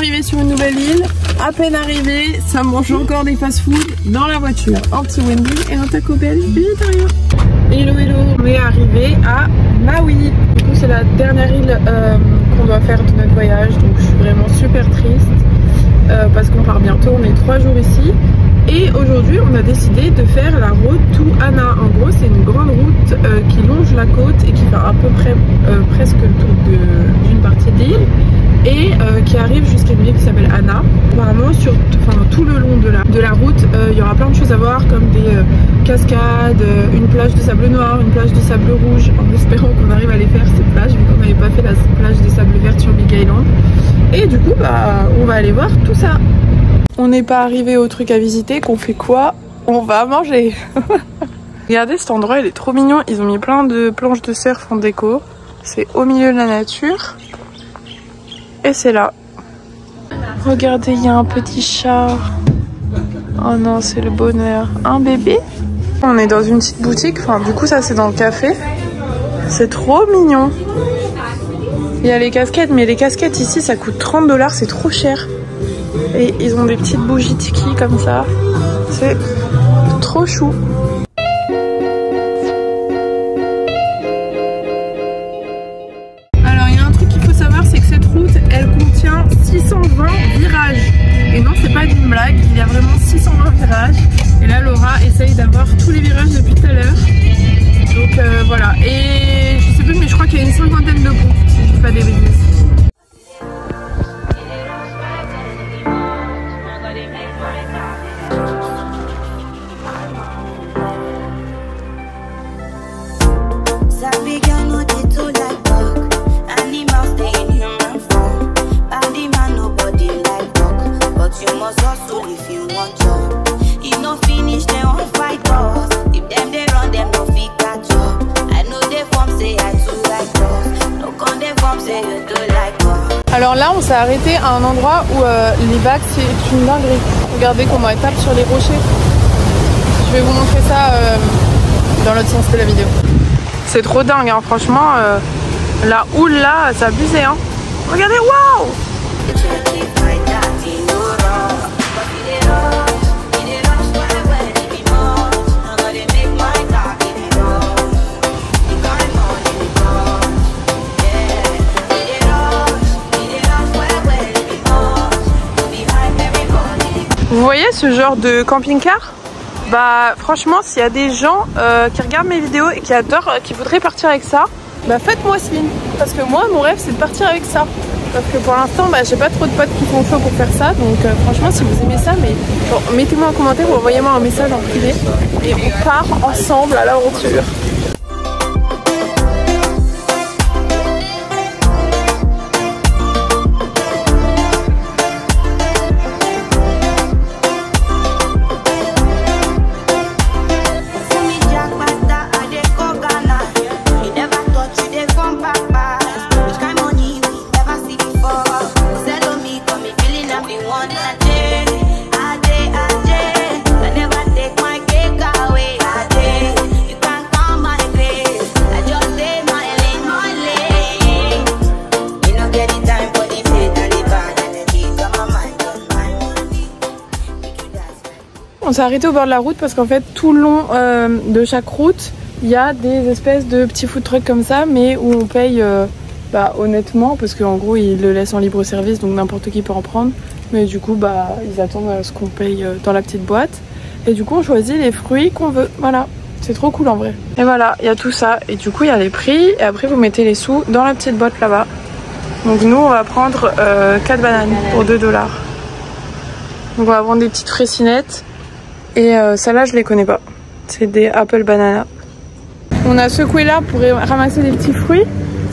d'arriver sur une nouvelle île. À peine arrivé, ça mange encore des fast-food dans la voiture. Un petit Wendy et un Taco Bell végétarien. Hello hello, on est arrivé à Maui. Du coup c'est la dernière île qu'on doit faire de notre voyage. Donc je suis vraiment super triste parce qu'on part bientôt, on est 3 jours ici. Et aujourd'hui on a décidé de faire la route to Hana. En gros c'est une grande route qui longe la côte et qui fait à peu près presque le tour d'une partie de l'île. Et qui arrive jusqu'à une ville qui s'appelle Hana. Apparemment sur tout le long de la route il y aura plein de choses à voir comme des cascades, une plage de sable noir, une plage de sable rouge, en espérant qu'on arrive à les faire ces plages vu qu'on n'avait pas fait la plage de sable vert sur Big Island. Et du coup bah on va aller voir tout ça. On n'est pas arrivé au truc à visiter, qu'on fait quoi? On va manger. Regardez cet endroit, il est trop mignon, ils ont mis plein de planches de surf en déco. C'est au milieu de la nature. Et c'est là. Regardez, il y a un petit chat. Oh non, c'est le bonheur. Un bébé. On est dans une petite boutique. Enfin, du coup, ça, c'est dans le café. C'est trop mignon. Il y a les casquettes. Mais les casquettes ici, ça coûte 30 $. C'est trop cher. Et ils ont des petites bougies tiki comme ça. C'est trop chou. Alors, il y a un truc qu'il faut savoir, c'est que cette route, elle contient 620 virages. Et non, c'est pas une blague, il y a vraiment 620 virages. Et là, Laura essaye d'avoir tous les virages depuis tout à l'heure. Donc voilà. Et je sais plus, mais je crois qu'il y a une 50aine de ponts, si je dis pas des bêtises. Alors là on s'est arrêté à un endroit où les vagues c'est une dinguerie. Regardez comment elles tapent sur les rochers. Je vais vous montrer ça dans l'autre sens de la vidéo. C'est trop dingue hein, franchement la houle là ça abusait hein. Regardez, waouh! Vous voyez ce genre de camping-car? Bah franchement s'il y a des gens qui regardent mes vidéos et qui adorent, qui voudraient partir avec ça, bah faites-moi signe. Parce que moi mon rêve c'est de partir avec ça. Parce que pour l'instant bah, j'ai pas trop de potes qui font chaud pour faire ça. Donc franchement si vous aimez ça, mais bon, mettez-moi en commentaire ou envoyez-moi un message en privé. Et on part ensemble à l'aventure. On s'est arrêté au bord de la route parce qu'en fait tout le long de chaque route il y a des espèces de petits food trucks comme ça, mais où on paye bah, honnêtement parce qu'en gros ils le laissent en libre service donc n'importe qui peut en prendre, mais du coup bah, ils attendent ce qu'on paye dans la petite boîte et du coup on choisit les fruits qu'on veut. Voilà, c'est trop cool en vrai. Et voilà, il y a tout ça et du coup il y a les prix et après vous mettez les sous dans la petite boîte là-bas. Donc nous on va prendre 4 bananes pour 2 $. Donc on va prendre des petites fraisinettes. Et celles-là je les connais pas. C'est des apple banana. On a secoué là pour ramasser des petits fruits.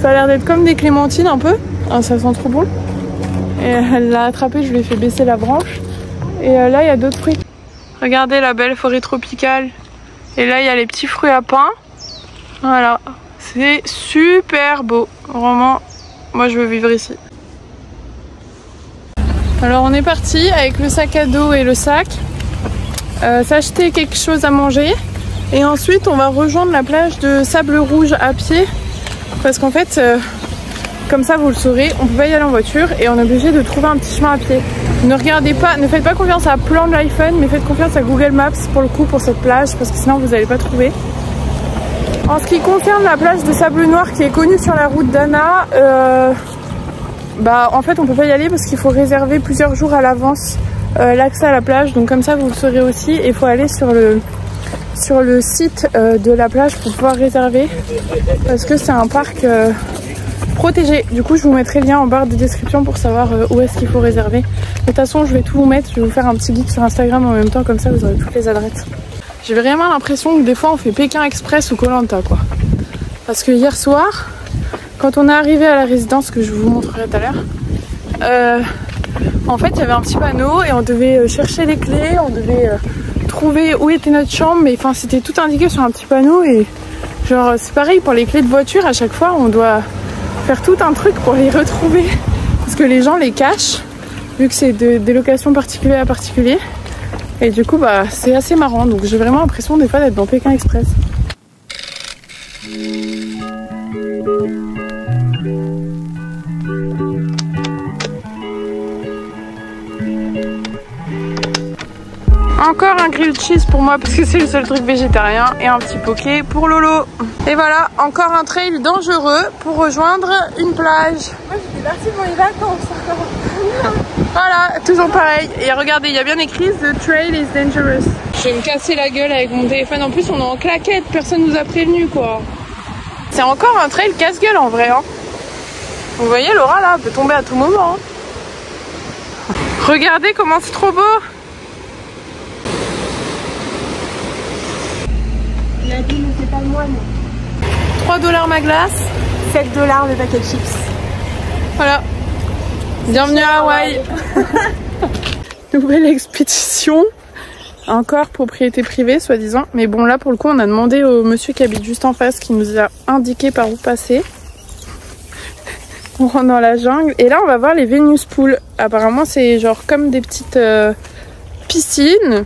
Ça a l'air d'être comme des clémentines un peu. Ah, ça sent trop bon. Et elle l'a attrapé, je lui ai fait baisser la branche. Et là il y a d'autres fruits. Regardez la belle forêt tropicale. Et là il y a les petits fruits à pain. Voilà. C'est super beau. Vraiment, moi je veux vivre ici. Alors on est parti avec le sac à dos et le sac. S'acheter quelque chose à manger et ensuite on va rejoindre la plage de sable rouge à pied parce qu'en fait Comme ça vous le saurez, on peut pas y aller en voiture et on est obligé de trouver un petit chemin à pied. Ne regardez pas, ne faites pas confiance à plan de l'iPhone, mais faites confiance à Google Maps pour le coup pour cette plage parce que sinon vous n'allez pas trouver. En ce qui concerne la plage de Sable Noir qui est connue sur la route d'Anna, en fait on peut pas y aller parce qu'il faut réserver plusieurs jours à l'avance l'accès à la plage, donc comme ça vous le saurez aussi. Et il faut aller sur le site de la plage pour pouvoir réserver parce que c'est un parc protégé. Du coup je vous mettrai le lien en barre de description pour savoir où est-ce qu'il faut réserver. De toute façon je vais tout vous mettre, je vais vous faire un petit guide sur Instagram en même temps, comme ça vous aurez toutes les adresses. J'ai vraiment l'impression que des fois on fait Pékin Express ou Koh Lanta quoi. Parce que hier soir, quand on est arrivé à la résidence que je vous montrerai tout à l'heure, en fait il y avait un petit panneau et on devait chercher les clés, on devait trouver où était notre chambre, mais enfin c'était tout indiqué sur un petit panneau. Et genre c'est pareil pour les clés de voiture, à chaque fois on doit faire tout un truc pour les retrouver parce que les gens les cachent vu que c'est des locations particulier à particulier. Et du coup c'est assez marrant, donc j'ai vraiment l'impression des fois d'être dans Pékin Express. Encore un grilled cheese pour moi parce que c'est le seul truc végétarien et un petit poké pour Lolo. Et voilà, encore un trail dangereux pour rejoindre une plage. Moi j'étais partie pour les vacances. Voilà, toujours pareil. Et regardez, il y a bien écrit The trail is dangerous. Je vais me casser la gueule avec mon téléphone. En plus on est en claquette, personne nous a prévenu quoi. C'est encore un trail casse-gueule en vrai. Hein. Vous voyez Laura là, elle peut tomber à tout moment. Hein. Regardez comment c'est trop beau. La vie ne fait pas le moine. 3$ ma glace. 7$ le paquet de chips. Voilà. Bienvenue à Hawaï. Nouvelle expédition. Encore propriété privée soi-disant. Mais bon là pour le coup on a demandé au monsieur qui habite juste en face qui nous a indiqué par où passer. On rentre dans la jungle. Et là on va voir les Venus Pools. Apparemment c'est genre comme des petites piscines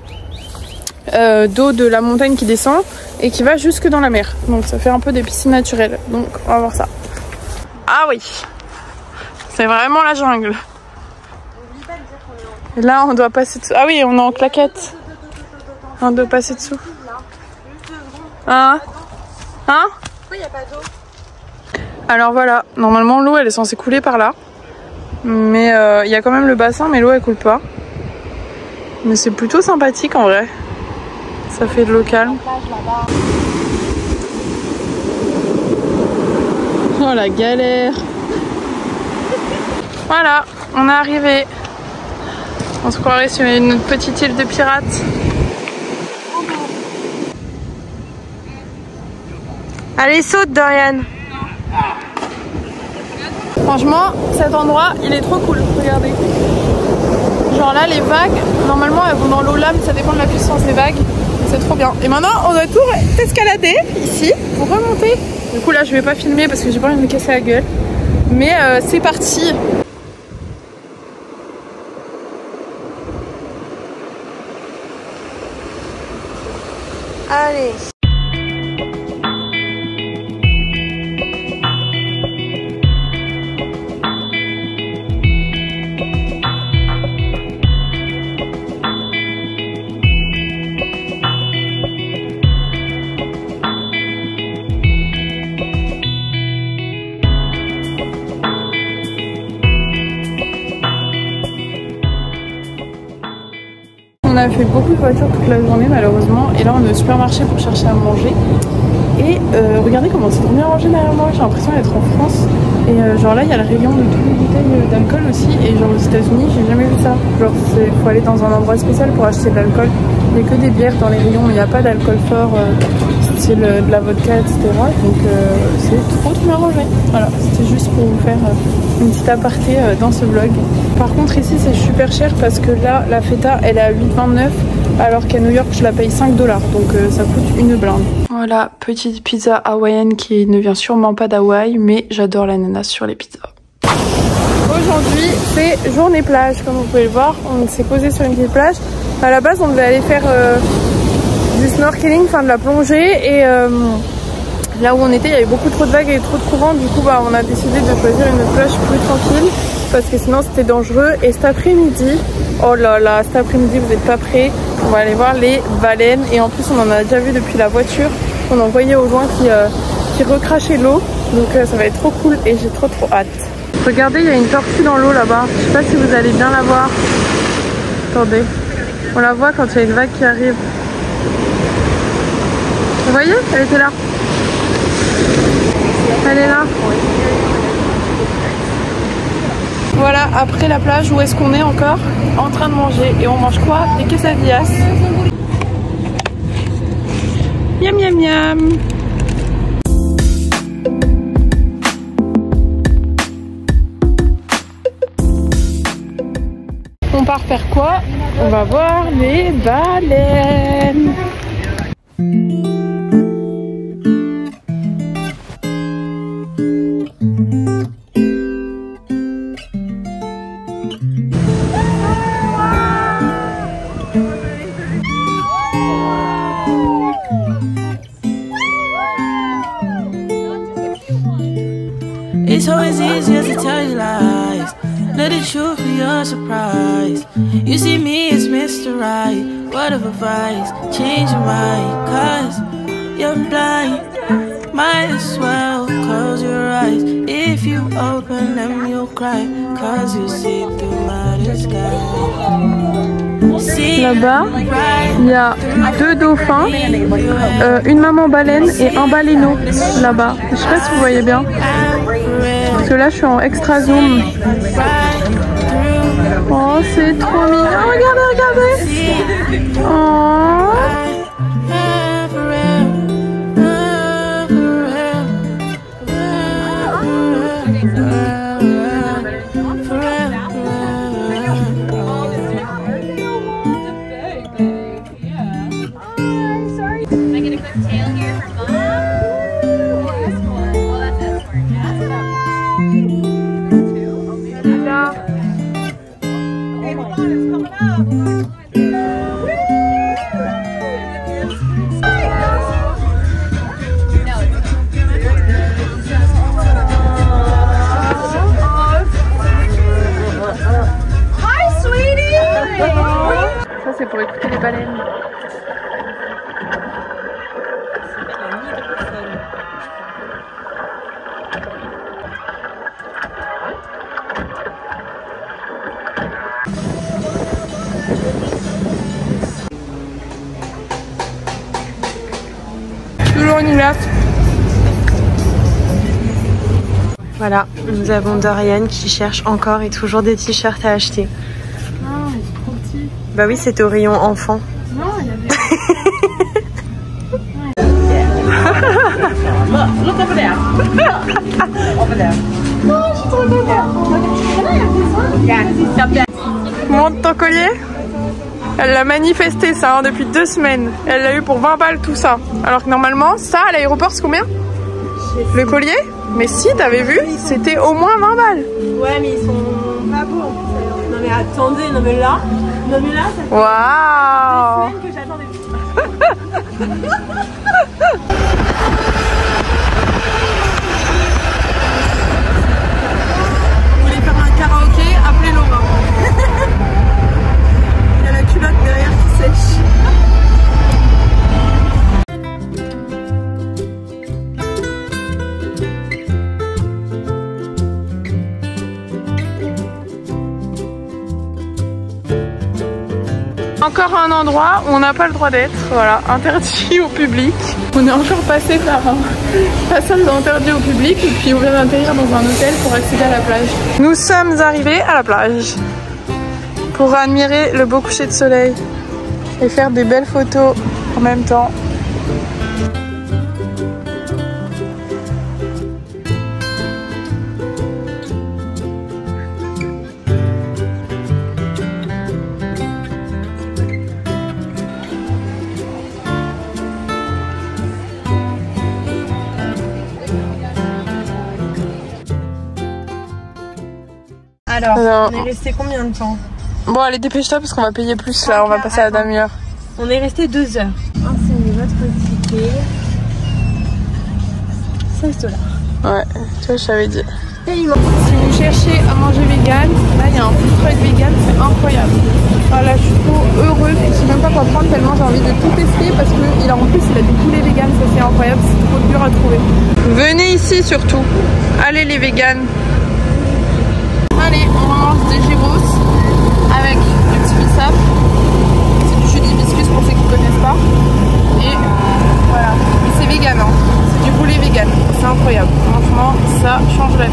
d'eau de la montagne qui descend et qui va jusque dans la mer. Donc ça fait un peu des piscines naturelles. Donc on va voir ça. Ah oui, c'est vraiment la jungle. Et là on doit passer dessous. Ah oui, on est en claquette. On doit passer dessous. Hein? Hein? Pourquoi il n'y a pas d'eau? Alors voilà, normalement l'eau elle est censée couler par là. Mais il y a quand même le bassin, mais l'eau elle coule pas. Mais c'est plutôt sympathique en vrai. Ça fait de l'eau calme. Oh la galère. Voilà, on est arrivé. On se croirait sur une petite île de pirates. Allez, saute Dorian. Franchement, cet endroit, il est trop cool. Regardez. Genre là, les vagues, normalement, elles vont dans l'eau là, mais ça dépend de la puissance des vagues. C'est trop bien. Et maintenant, on doit tout escalader ici pour remonter. Du coup, là, je vais pas filmer parce que j'ai pas envie de me casser la gueule. Mais c'est parti. Allez. On a fait beaucoup de voitures toute la journée malheureusement et là on est au supermarché pour chercher à manger et regardez comment c'est trop bien rangé derrière moi, j'ai l'impression d'être en France et genre là il y a le rayon de toutes les bouteilles d'alcool aussi et genre aux États-Unis j'ai jamais vu ça, genre il faut aller dans un endroit spécial pour acheter de l'alcool, il n'y a que des bières dans les rayons mais il n'y a pas d'alcool fort style de la vodka etc, donc c'est trop bien rangé. Voilà, c'était juste pour vous faire une petite aparté dans ce vlog. Par contre ici c'est super cher parce que là la feta elle est à 8,29 alors qu'à New York je la paye 5$, donc ça coûte une blinde. Voilà, petite pizza hawaïenne qui ne vient sûrement pas d'Hawaï, mais j'adore l'ananas sur les pizzas. Aujourd'hui c'est journée plage, comme vous pouvez le voir, on s'est posé sur une petite plage. À la base on devait aller faire du snorkeling, enfin de la plongée, et Là où on était, il y avait beaucoup trop de vagues et trop de courant. Du coup, on a décidé de choisir une plage plus tranquille parce que sinon c'était dangereux. Et cet après-midi, oh là là, cet après-midi vous n'êtes pas prêts. On va aller voir les baleines et en plus on en a déjà vu depuis la voiture. On en voyait au loin qui recrachait l'eau. Donc ça va être trop cool et j'ai trop hâte. Regardez, il y a une tortue dans l'eau là-bas. Je sais pas si vous allez bien la voir. Attendez, on la voit quand il y a une vague qui arrive. Vous voyez, elle était là. Elle est là. Voilà, après la plage, où est-ce qu'on est encore? En train de manger. Et on mange quoi? Des quesadillas. Miam miam miam. On part faire quoi? On va voir les baleines. It's always easier to tell you lies. Know the truth for your surprise. You see me as Mr. Right. Word of advice, change your mind, cause you're blind. Might as well close your eyes. If you open them you'll cry, cause you see through my disguise. Là-bas, il y a 2 dauphins, une maman baleine et un baleineau là-bas. Je sais pas si vous voyez bien. Parce que là, je suis en extra zoom. Oh, c'est trop mignon. Regardez, regardez. Oh. Ça c'est pour écouter les baleines. Toujours une glace. Voilà, nous avons Dorian qui cherche encore et toujours des t-shirts à acheter. Ah, il est trop petit. Bah oui, c'était au rayon enfant. Non, il y avait... Look over there. Over there. Montre ton collier. Elle l'a manifesté ça hein, depuis 2 semaines. Elle l'a eu pour 20 balles tout ça. Alors que normalement, ça à l'aéroport c'est combien? Le collier? Mais si, t'avais vu, c'était au moins 20 balles. Ouais, mais ils sont pas beaux en plus. Non mais attendez, non mais là ça fait Waouh. 2 semaines que j'attends des trucs. Vous voulez faire un karaoké? Appelez Laura. Il y a la culotte derrière qui sèche. Encore un endroit où on n'a pas le droit d'être, voilà, interdit au public. On est encore passé par un passage interdit au public et puis on vient d'atterrir dans un hôtel pour accéder à la plage. Nous sommes arrivés à la plage pour admirer le beau coucher de soleil et faire des belles photos en même temps. Alors, on est resté combien de temps? Bon, allez, dépêche-toi parce qu'on va payer plus là, on va passer à la demi-heure. On est resté 2 heures. Enseignez votre ticket. $16. Ouais, tu vois, je t'avais dit. Si vous cherchez à manger vegan, là il y a un food truck vegan, c'est incroyable. Voilà, je suis trop heureuse et je sais même pas quoi prendre tellement j'ai envie de tout tester parce que en plus il a du poulet vegan, ça c'est incroyable, c'est trop dur à trouver. Venez ici surtout, allez les véganes. Allez, on mange des gyros avec le petit bissap. C'est du jus d'hibiscus pour ceux qui connaissent pas. Et voilà, et c'est vegan, hein. C'est du poulet vegan, c'est incroyable. Franchement, ça change la vie.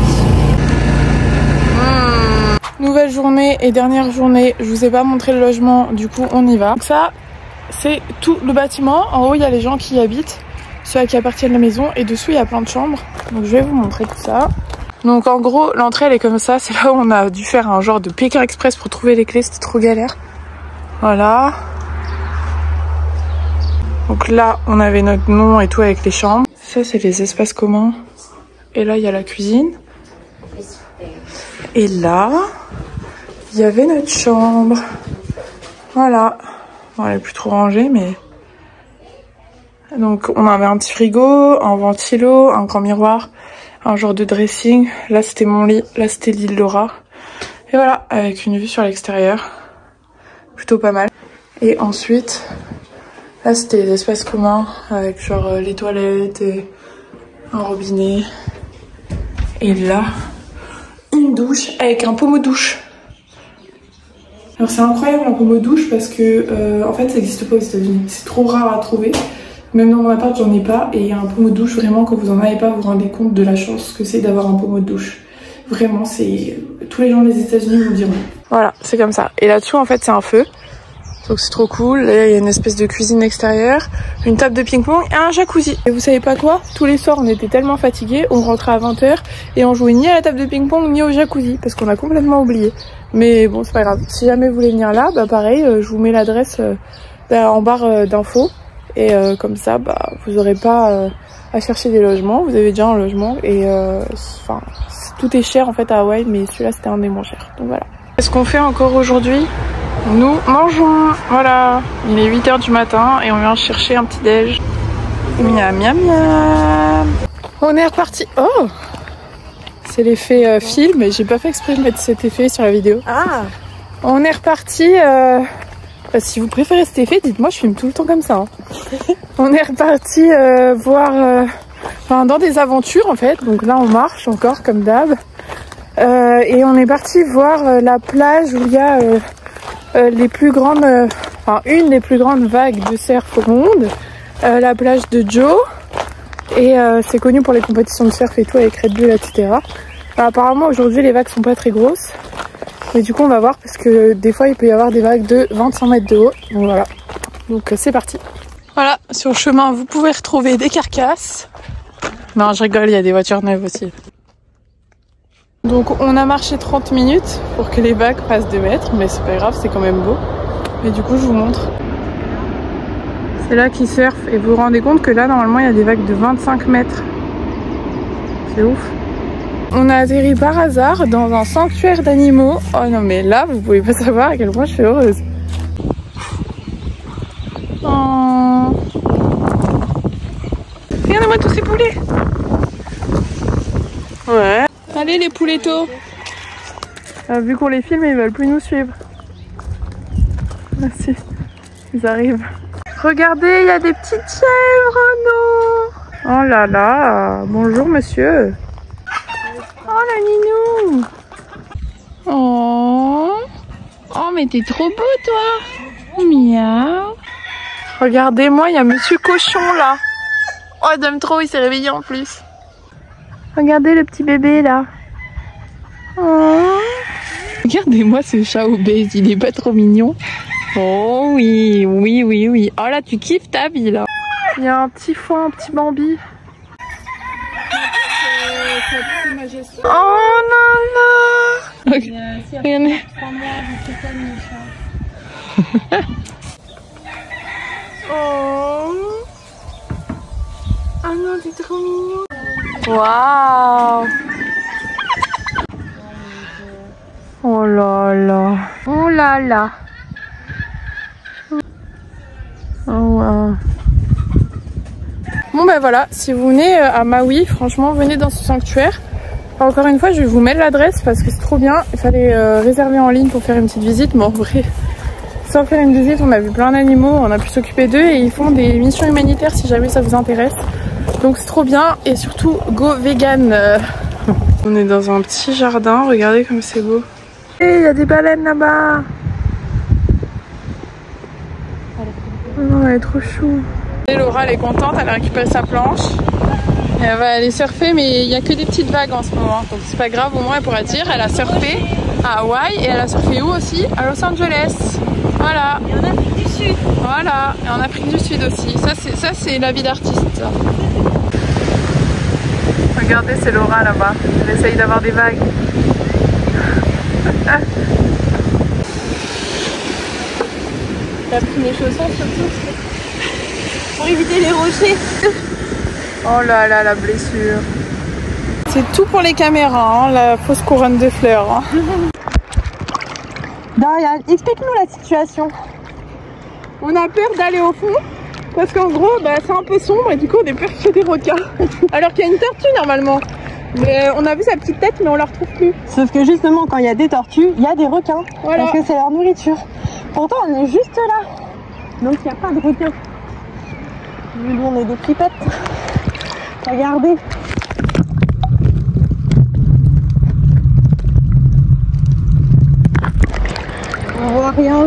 Nouvelle journée et dernière journée, je vous ai pas montré le logement, du coup on y va. Donc ça, c'est tout le bâtiment. En haut, il y a les gens qui y habitent, ceux à qui appartiennent la maison, et dessous, il y a plein de chambres. Donc je vais vous montrer tout ça. Donc en gros, l'entrée elle est comme ça, c'est là où on a dû faire un genre de Pékin Express pour trouver les clés, c'était trop galère. Voilà. Donc là, on avait notre nom et tout avec les chambres. Ça, c'est les espaces communs. Et là, il y a la cuisine. Et là, il y avait notre chambre. Voilà. Bon, elle est plus trop rangée, mais... Donc, on avait un petit frigo, un ventilo, un grand miroir, un genre de dressing. Là, c'était mon lit. Là, c'était l'île Laura. Et voilà, avec une vue sur l'extérieur. Plutôt pas mal. Et ensuite... Là, c'était les espaces communs avec genre les toilettes et un robinet. Et là, une douche avec un pommeau de douche. Alors c'est incroyable un pommeau de douche parce que en fait ça n'existe pas aux États-Unis. C'est trop rare à trouver. Même dans mon appart, j'en ai pas. Et un pommeau de douche, vraiment, quand vous en avez pas, vous vous rendez compte de la chance que c'est d'avoir un pommeau de douche. Vraiment, c'est... Tous les gens des États-Unis vous diront. Voilà, c'est comme ça. Et là-dessous, en fait, c'est un feu. Donc c'est trop cool. Là, il y a une espèce de cuisine extérieure, une table de ping-pong et un jacuzzi. Et vous savez pas quoi? Tous les soirs, on était tellement fatigués, on rentrait à 20 h et on jouait ni à la table de ping-pong ni au jacuzzi parce qu'on a complètement oublié. Mais bon, c'est pas grave. Si jamais vous voulez venir là, bah pareil, je vous mets l'adresse en barre d'infos. Et comme ça, bah vous aurez pas à chercher des logements. Vous avez déjà un logement et enfin, tout est cher en fait à Hawaï, mais celui-là c'était un des moins chers. Donc voilà. Qu'est-ce qu'on fait encore aujourd'hui? Nous mangeons, voilà, il est 8 h du matin et on vient chercher un petit déj. Miam miam miam. On est reparti. Oh, c'est l'effet film et j'ai pas fait exprès de mettre cet effet sur la vidéo. Ah. On est reparti, si vous préférez cet effet, dites-moi, je filme tout le temps comme ça. Hein. On est reparti voir, enfin dans des aventures en fait, donc là on marche encore comme d'hab. Et on est parti voir la plage où il y a les plus grandes, enfin une des plus grandes vagues de surf au monde, la plage de Joe. Et c'est connu pour les compétitions de surf et tout avec Red Bull, etc. Apparemment aujourd'hui les vagues sont pas très grosses. Mais du coup on va voir parce que des fois il peut y avoir des vagues de 25 mètres de haut. Donc voilà. Donc c'est parti. Voilà, sur le chemin vous pouvez retrouver des carcasses. Non je rigole, il y a des voitures neuves aussi. Donc on a marché 30 minutes pour que les vagues passent 2 mètres, mais c'est pas grave, c'est quand même beau. Mais du coup je vous montre. C'est là qu'ils surfent et vous vous rendez compte que là normalement il y a des vagues de 25 mètres. C'est ouf. On a atterri par hasard dans un sanctuaire d'animaux. Oh non mais là vous pouvez pas savoir à quel point je suis heureuse. Oh. Regardez-moi tous ces poulets. Ouais. Allez les poulettos. Vu qu'on les filme, ils veulent plus nous suivre. Merci. Ils arrivent. Regardez, il y a des petites chèvres. Oh non. Oh là là. Bonjour monsieur. Oh la ninou. Oh. Oh mais t'es trop beau toi. Miaou. Regardez-moi, il y a monsieur cochon là. Oh j'aime trop, il s'est réveillé en plus. Regardez le petit bébé là. Oh. Regardez-moi ce chat obèse, il est pas trop mignon. Oh oui, oui, oui, oui. Oh là, tu kiffes ta vie là. Il y a un petit foin, un petit Bambi. Oh là là. Regardez. Oh. Ah non, t'es trop mignon. Waouh. Oh là là. Oh là là. Oh wow. Bon ben voilà, si vous venez à Maui, franchement venez dans ce sanctuaire. Encore une fois je vais vous mettre l'adresse parce que c'est trop bien. Il fallait réserver en ligne pour faire une petite visite, mais en vrai sans faire une visite on a vu plein d'animaux, on a pu s'occuper d'eux et ils font des missions humanitaires si jamais ça vous intéresse. Donc c'est trop bien et surtout go vegan. On est dans un petit jardin, regardez comme c'est beau. Et il y a des baleines là-bas. Oh, elle est trop chou. Et Laura elle est contente, elle a récupéré sa planche. Et elle va aller surfer mais il n'y a que des petites vagues en ce moment. Donc c'est pas grave, au moins elle pourra dire elle a surfé à Hawaï et elle a surfé où aussi? À Los Angeles. Voilà. Et en Afrique du Sud. Voilà, et en Afrique du Sud aussi. Ça c'est la vie d'artiste. Regardez, c'est Laura là-bas. Elle essaye d'avoir des vagues. T'as pris mes chaussons surtout pour éviter les rochers. Oh là là, la blessure. C'est tout pour les caméras, hein, la fausse couronne de fleurs. Hein. Dorian, explique-nous la situation. On a peur d'aller au fond parce qu'en gros bah, c'est un peu sombre et du coup on est peur qu'il y ait des requins. Alors qu'il y a une tortue normalement. Mais on a vu sa petite tête mais on la retrouve plus. Sauf que justement quand il y a des tortues, il y a des requins. Voilà. Parce que c'est leur nourriture. Pourtant on est juste là. Donc il n'y a pas de requins. Nous on est des flipettes. Regardez. On voit rien.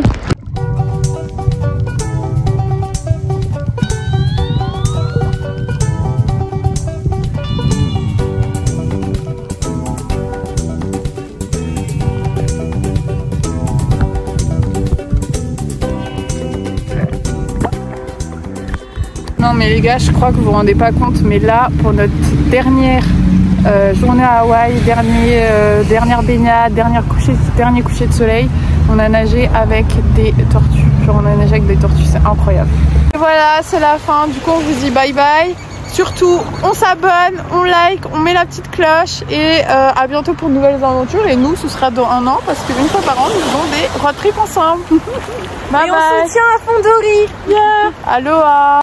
Non mais les gars, je crois que vous vous rendez pas compte, mais là pour notre dernière journée à Hawaï, dernière baignade, dernier coucher de soleil, on a nagé avec des tortues. Genre on a nagé avec des tortues, c'est incroyable. Et voilà, c'est la fin, du coup on vous dit bye bye. Surtout, on s'abonne, on like, on met la petite cloche et à bientôt pour de nouvelles aventures. Et nous, ce sera dans 1 an parce qu'une fois par an, nous faisons des road trips ensemble. Bye bye. Et on se tient à fond Dory. Yeah. Aloha.